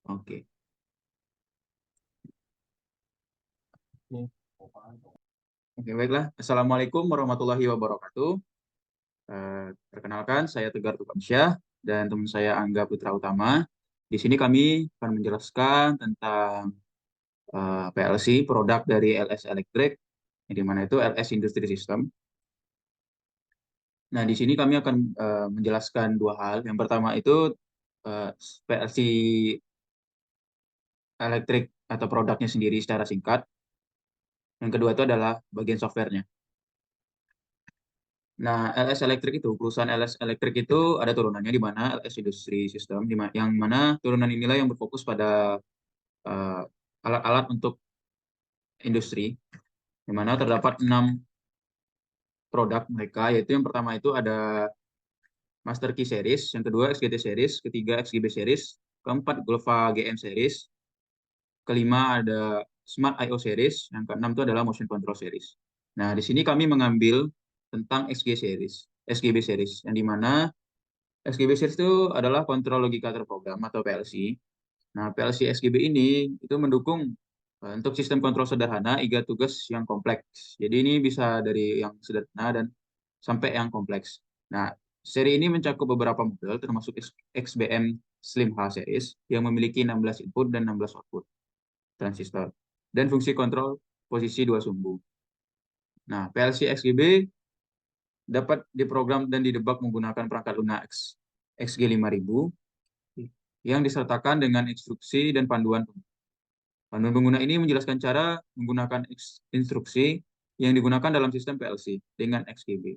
Oke. Oke, baiklah. Assalamualaikum warahmatullahi wabarakatuh. Perkenalkan, saya Tegar Tukamsyah dan teman saya Angga Putra Utama. Di sini kami akan menjelaskan tentang PLC, produk dari LS Electric, di mana itu LS Industry System. Nah, di sini kami akan menjelaskan dua hal. Yang pertama itu eh, PLC elektrik atau produknya sendiri secara singkat. Yang kedua itu adalah bagian softwarenya. Nah, LS Electric itu, perusahaan LS Electric itu ada turunannya di mana LS Industry System, yang mana turunan inilah yang berfokus pada eh, alat-alat untuk industri, di mana terdapat 6 produk mereka, yaitu yang pertama itu ada Master Key Series, yang kedua XGT Series, ketiga XGB Series, keempat Glova GM Series, kelima ada Smart IO Series, yang keenam itu adalah Motion Control Series. Nah, di sini kami mengambil tentang XGB Series, yang di mana XGB series itu adalah kontrol logika terprogram atau PLC. Nah, PLC XGB ini itu mendukung untuk sistem kontrol sederhana hingga tugas yang kompleks. Jadi ini bisa dari yang sederhana dan sampai yang kompleks. Nah, seri ini mencakup beberapa model termasuk XBM Slim H series yang memiliki 16 input dan 16 output transistor dan fungsi kontrol posisi dua sumbu. Nah, PLC XGB dapat diprogram dan didebak menggunakan perangkat lunak XG5000 yang disertakan dengan instruksi dan panduan. Panduan pengguna ini menjelaskan cara menggunakan instruksi yang digunakan dalam sistem PLC dengan XGB.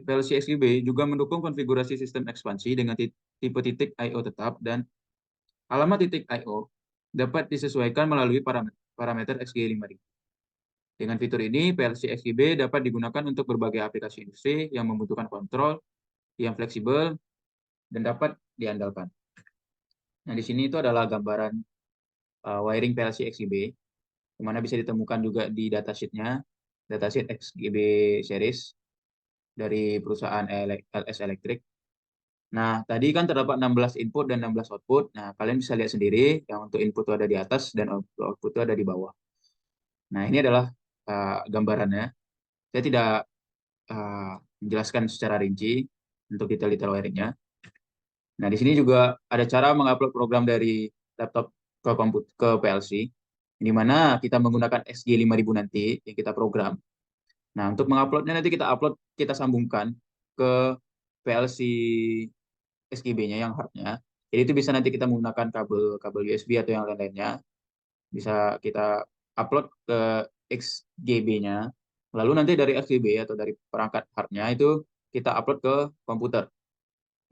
PLC XGB juga mendukung konfigurasi sistem ekspansi dengan tipe titik I/O tetap dan alamat titik I/O dapat disesuaikan melalui parameter XG5000. Dengan fitur ini, PLC XGB dapat digunakan untuk berbagai aplikasi industri yang membutuhkan kontrol yang fleksibel dan dapat diandalkan. Nah, di sini itu adalah gambaran wiring PLC XGB, di mana bisa ditemukan juga di datasheet-nya, datasheet XGB series dari perusahaan LS Electric. Nah, tadi kan terdapat 16 input dan 16 output. Nah, kalian bisa lihat sendiri yang untuk input itu ada di atas dan output itu ada di bawah. Nah, ini adalah gambarannya. Saya tidak menjelaskan secara rinci untuk detail-detail wiringnya. Nah, di sini juga ada cara mengupload program dari laptop ke PLC, di mana kita menggunakan XG5000 nanti yang kita program. Nah, untuk menguploadnya nanti kita sambungkan ke PLC SGB-nya yang hardnya. Jadi itu bisa nanti kita menggunakan kabel USB atau yang lain-lainnya. Bisa kita upload ke XGB-nya. Lalu nanti dari XGB atau dari perangkat hardnya itu kita upload ke komputer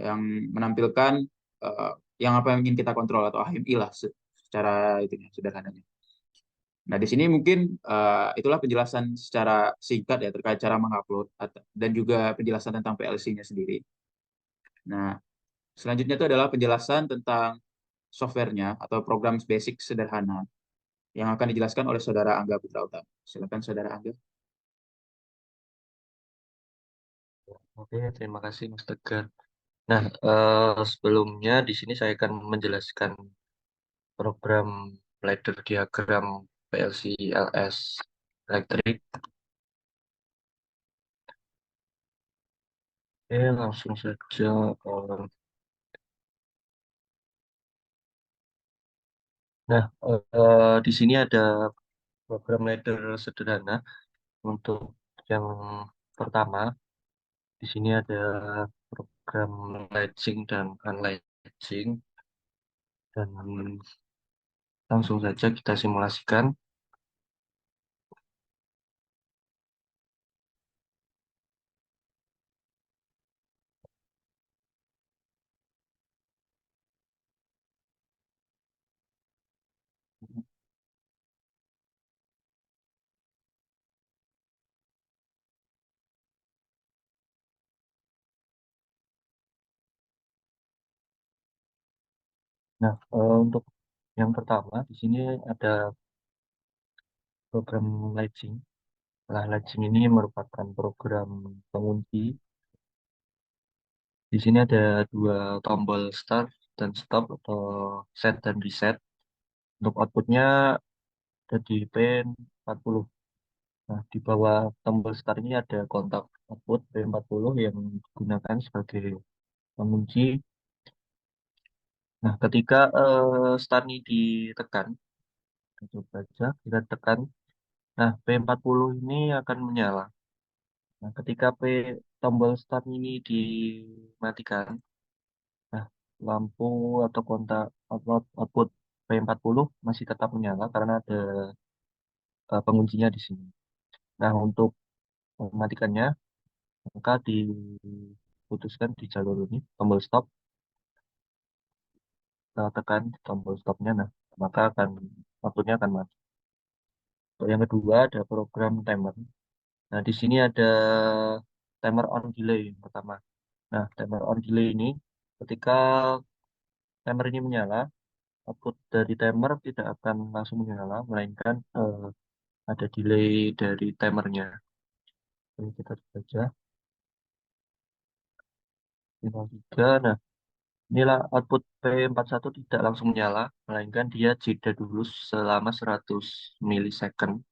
yang menampilkan uh, yang apa yang ingin kita kontrol atau HMI lah secara itu sederhananya. Nah, di sini mungkin itulah penjelasan secara singkat ya terkait cara mengupload dan juga penjelasan tentang PLC-nya sendiri. Nah, selanjutnya itu adalah penjelasan tentang softwarenya atau program basic sederhana yang akan dijelaskan oleh Saudara Angga Putra Utama. Silakan Saudara Angga. Oke, terima kasih Mas Tegar. Nah, sebelumnya di sini saya akan menjelaskan program ladder diagram PLC LS elektrik. Oke, langsung saja. eh, Nah, di sini ada program ladder sederhana untuk yang pertama. Di sini ada program latching dan unlatching dan langsung saja kita simulasikan. Nah, untuk yang pertama di sini ada program latching. Nah, latching ini merupakan program pengunci. Di sini ada dua tombol start dan stop atau set dan reset. Untuk outputnya ada di pin 40. Nah, di bawah tombol start ini ada kontak output P40 yang digunakan sebagai pengunci. Nah, ketika start ini ditekan, kita coba aja, kita tekan. Nah, P40 ini akan menyala. Nah, ketika tombol start ini dimatikan, nah, lampu atau kontak output P40 masih tetap menyala karena ada penguncinya di sini. Nah, untuk mematikannya, maka diputuskan di jalur ini, tombol stop, kita tekan tombol stopnya, nah, maka outputnya akan mati. Untuk yang kedua, ada program timer. Nah, di sini ada timer on delay yang pertama. Nah, timer on delay ini, ketika timer ini menyala, output dari timer tidak akan langsung menyala, melainkan ada delay dari timernya. Ini kita baca 03. Nah, inilah output P41 tidak langsung menyala, melainkan dia jeda dulu selama 100 milisecond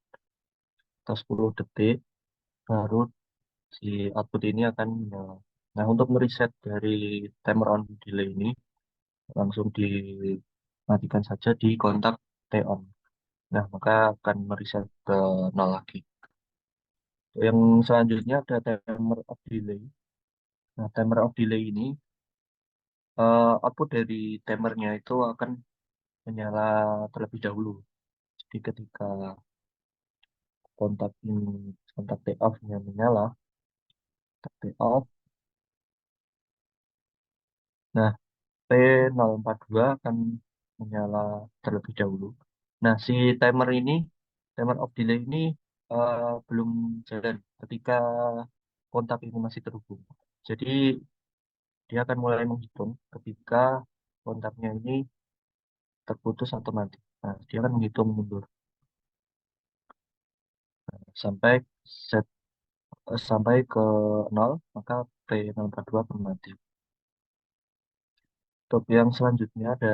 atau 10 detik, baru si output ini akan menyala. Nah, untuk mereset dari timer on delay ini, langsung dimatikan saja di kontak T on. Nah, maka akan mereset ke nol lagi. Yang selanjutnya ada timer of delay. Nah, timer of delay ini output dari timernya itu akan menyala terlebih dahulu. Jadi ketika kontak ini, kontak T off-nya menyala, kontak T off. Nah, P042 akan menyala terlebih dahulu. Nah, si timer ini, timer of delay ini belum jalan ketika kontak ini masih terhubung. Jadi dia akan mulai menghitung ketika kontaknya ini terputus atau mati. Nah, dia akan menghitung mundur sampai set sampai ke nol, maka P042 akan mati. Untuk yang selanjutnya ada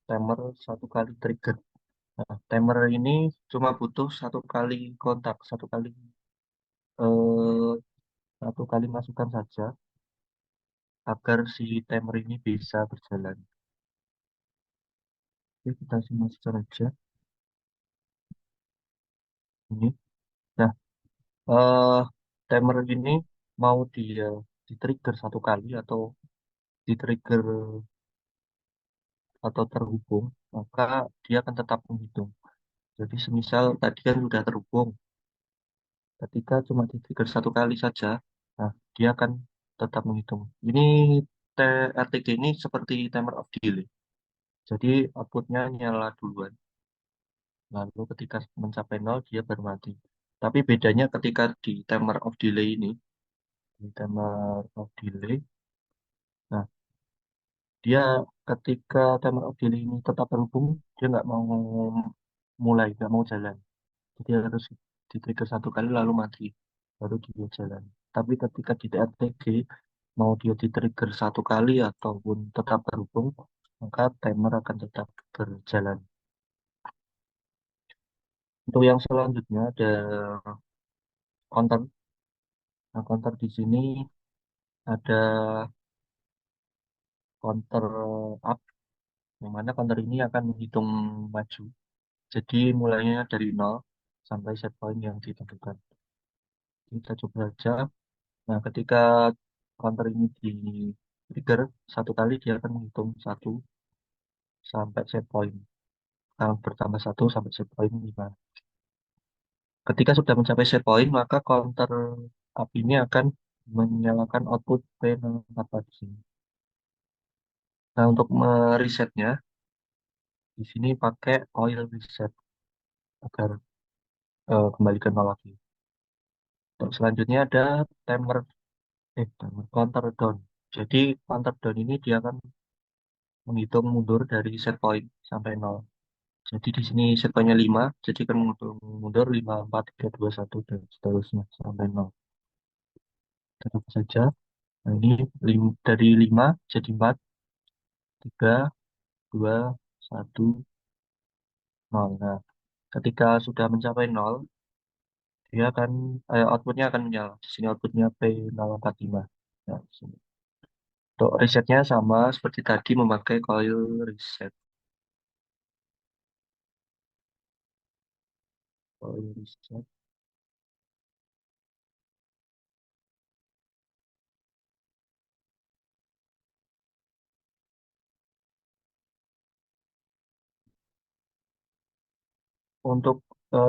timer satu kali trigger. Nah, timer ini cuma butuh eh, satu kali masukan saja agar si timer ini bisa berjalan. Oke, kita simulasikan saja ini. Nah, eh, timer ini mau dia di-trigger satu kali atau di-trigger atau terhubung, maka dia akan tetap menghitung. Jadi semisal tadi kan sudah terhubung, ketika cuma di-trigger satu kali saja, nah dia akan tetap menghitung. Ini RTG ini seperti timer of delay. Jadi outputnya nyala duluan, lalu ketika mencapai nol dia baru mati. Tapi bedanya ketika di timer of delay ini, di timer of delay, nah dia ketika timer of delay ini tetap terhubung, dia nggak mau mulai, nggak mau jalan. Jadi harus di-trigger satu kali lalu mati, baru dia jalan. Tapi ketika di TRTG, mau dia di-trigger satu kali ataupun tetap terhubung, maka timer akan tetap berjalan. Untuk yang selanjutnya ada counter. Nah, counter di sini ada counter up, yang mana counter ini akan menghitung maju. Jadi mulainya dari nol sampai set point yang ditentukan. Kita coba aja. Nah, ketika counter ini di trigger satu kali, dia akan menghitung satu sampai set point. Nah, bertambah satu sampai set point 5. Ketika sudah mencapai set point, maka counter up ini akan menyalakan output P044 di sini. Nah, untuk meresetnya, di sini pakai coil reset agar kembali ke nol lagi. Untuk selanjutnya ada timer counter down. Jadi counter down ini dia akan menghitung mundur dari set point sampai nol. Jadi di sini set point-nya 5, jadi akan menghitung mundur 5, 4, 3, 2, 1 dan seterusnya sampai nol. Tetap saja. Nah, ini dari 5 jadi 4, 3, 2, 1, 0. Nah, ketika sudah mencapai 0, dia akan outputnya akan menyala. Di sini outputnya P045. Nah, di sini. Untuk resetnya sama seperti tadi memakai coil reset. Coil reset. Untuk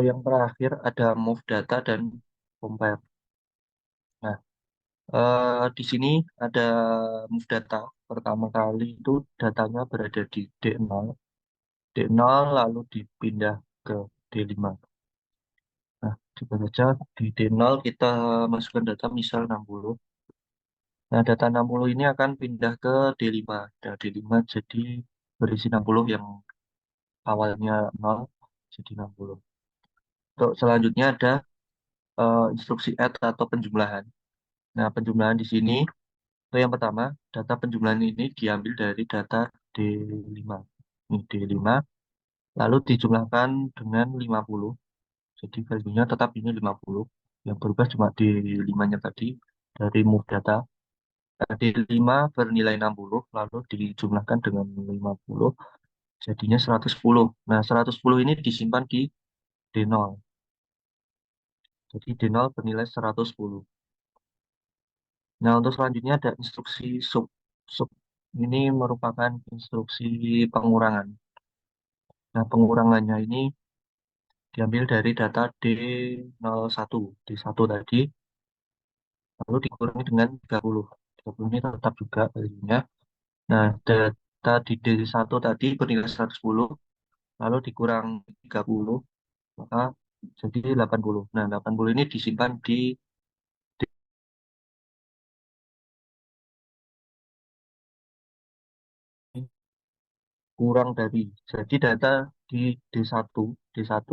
yang terakhir ada move data dan compare. Nah, di sini ada move data. Pertama kali itu datanya berada di D0. D0 lalu dipindah ke D5. Nah, coba saja di D0 kita masukkan data misal 60. Nah, data 60 ini akan pindah ke D5. Nah, D5 jadi berisi 60 yang awalnya 0 jadi 60. Untuk selanjutnya ada instruksi add atau penjumlahan. Nah, penjumlahan di sini itu yang pertama, data penjumlahan ini diambil dari data D5. Ini D5, lalu dijumlahkan dengan 50. Jadi value-nya tetap ini 50. Yang berubah cuma D5-nya tadi dari move data. Nah, D5 bernilai 60, lalu dijumlahkan dengan 50, jadinya 110. Nah, 110 ini disimpan di D0. Jadi D0 bernilai 110. Nah, untuk selanjutnya ada instruksi sub. Sub ini merupakan instruksi pengurangan. Nah, pengurangannya ini diambil dari data D01. D1 tadi, lalu dikurangi dengan 30. 30 ini tetap juga value-nya. Nah, data di D1 tadi bernilai 110, lalu dikurang 30, maka jadi 80. Nah, 80 ini disimpan di kurang dari. Jadi data di D1, D1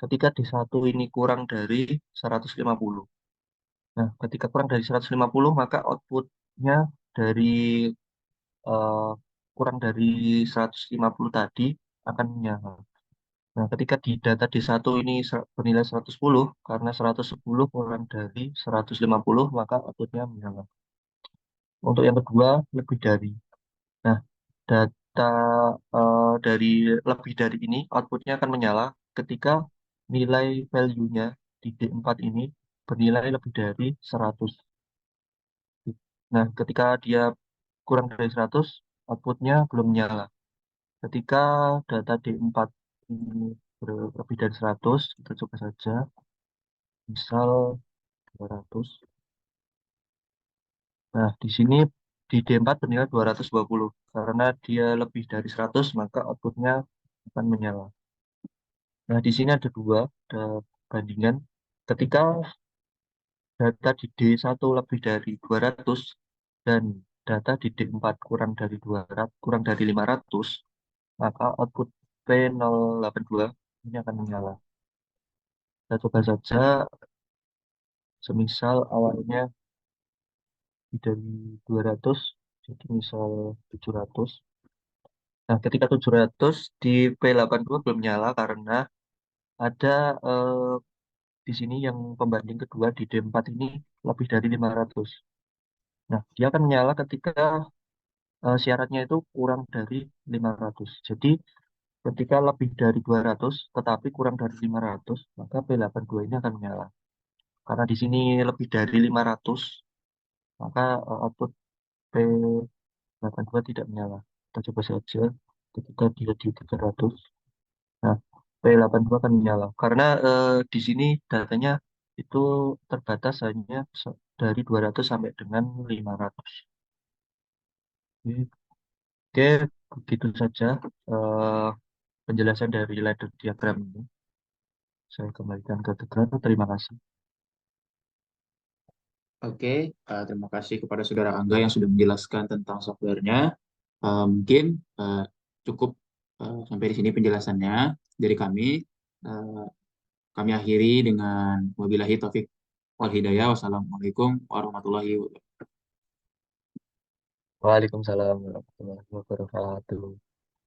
ketika D1 ini kurang dari 150. Nah, ketika kurang dari 150, maka outputnya dari eh, kurang dari 150 tadi akan menyala. Nah, ketika di data D1 ini bernilai 110, karena 110 kurang dari 150, maka outputnya menyala. Untuk yang kedua, lebih dari. Nah, data dari lebih dari ini, outputnya akan menyala ketika nilai value-nya di D4 ini bernilai lebih dari 100. Nah, ketika dia kurang dari 100, outputnya belum menyala. Ketika data D4 ini lebih dari 100, kita coba saja, misal 200. Nah, di sini di D4 bernilai 220. Karena dia lebih dari 100, maka outputnya akan menyala. Nah, di sini ada bandingan. Ketika data di D1 lebih dari 200 dan data di D4 kurang dari 200, kurang dari 500, maka output P082 ini akan menyala. Kita coba saja, semisal awalnya dari 200, jadi misal 700. Nah, ketika 700 di P82 belum nyala karena ada di sini yang pembanding kedua di D4 ini lebih dari 500. Nah, dia akan menyala ketika syaratnya itu kurang dari 500. Jadi, ketika lebih dari 200 tetapi kurang dari 500, maka P82 ini akan menyala. Karena di sini lebih dari 500, maka output P82 tidak menyala. Kita coba saja ketika dia di 300. Nah, P82 akan menyala. Karena di sini datanya itu terbatas hanya dari 200 sampai dengan 500. Oke, oke, begitu saja eh, penjelasan dari ladder diagram ini. Saya kembalikan ke Tegar. Terima kasih. Oke, terima kasih kepada Saudara Angga yang sudah menjelaskan tentang softwarenya. Mungkin eh, cukup sampai di sini penjelasannya dari kami. Eh, Kami akhiri dengan wabillahi taufik wal hidayah. Wassalamualaikum warahmatullahi wabarakatuh. Waalaikumsalam warahmatullahi wabarakatuh.